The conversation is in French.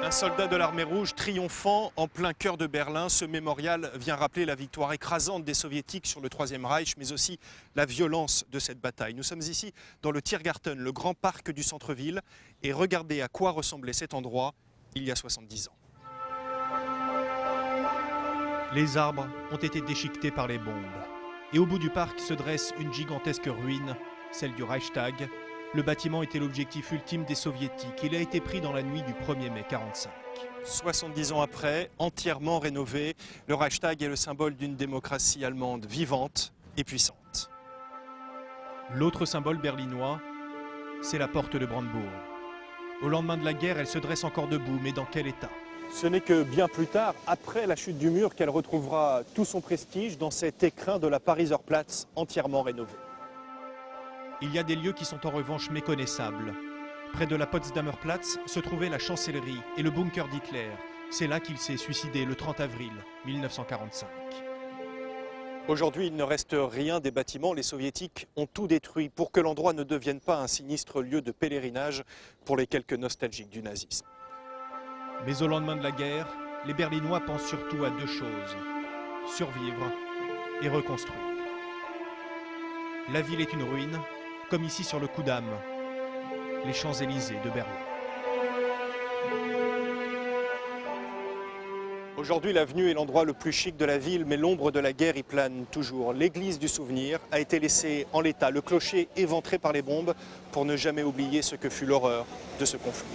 Un soldat de l'armée rouge triomphant en plein cœur de Berlin. Ce mémorial vient rappeler la victoire écrasante des Soviétiques sur le Troisième Reich, mais aussi la violence de cette bataille. Nous sommes ici dans le Tiergarten, le grand parc du centre-ville, et regardez à quoi ressemblait cet endroit il y a 70 ans. Les arbres ont été déchiquetés par les bombes. Et au bout du parc se dresse une gigantesque ruine, celle du Reichstag. Le bâtiment était l'objectif ultime des Soviétiques. Il a été pris dans la nuit du 1er mai 1945. 70 ans après, entièrement rénové, le Reichstag est le symbole d'une démocratie allemande vivante et puissante. L'autre symbole berlinois, c'est la porte de Brandebourg. Au lendemain de la guerre, elle se dresse encore debout, mais dans quel état ? Ce n'est que bien plus tard, après la chute du mur, qu'elle retrouvera tout son prestige dans cet écrin de la Pariser Platz entièrement rénové. Il y a des lieux qui sont en revanche méconnaissables. Près de la Potsdamer Platz se trouvait la chancellerie et le bunker d'Hitler. C'est là qu'il s'est suicidé le 30 avril 1945. Aujourd'hui, il ne reste rien des bâtiments. Les Soviétiques ont tout détruit pour que l'endroit ne devienne pas un sinistre lieu de pèlerinage pour les quelques nostalgiques du nazisme. Mais au lendemain de la guerre, les Berlinois pensent surtout à deux choses: survivre et reconstruire. La ville est une ruine, comme ici sur le Kudamm, les Champs-Élysées de Berlin. Aujourd'hui, l'avenue est l'endroit le plus chic de la ville, mais l'ombre de la guerre y plane toujours. L'église du souvenir a été laissée en l'état, le clocher éventré par les bombes, pour ne jamais oublier ce que fut l'horreur de ce conflit.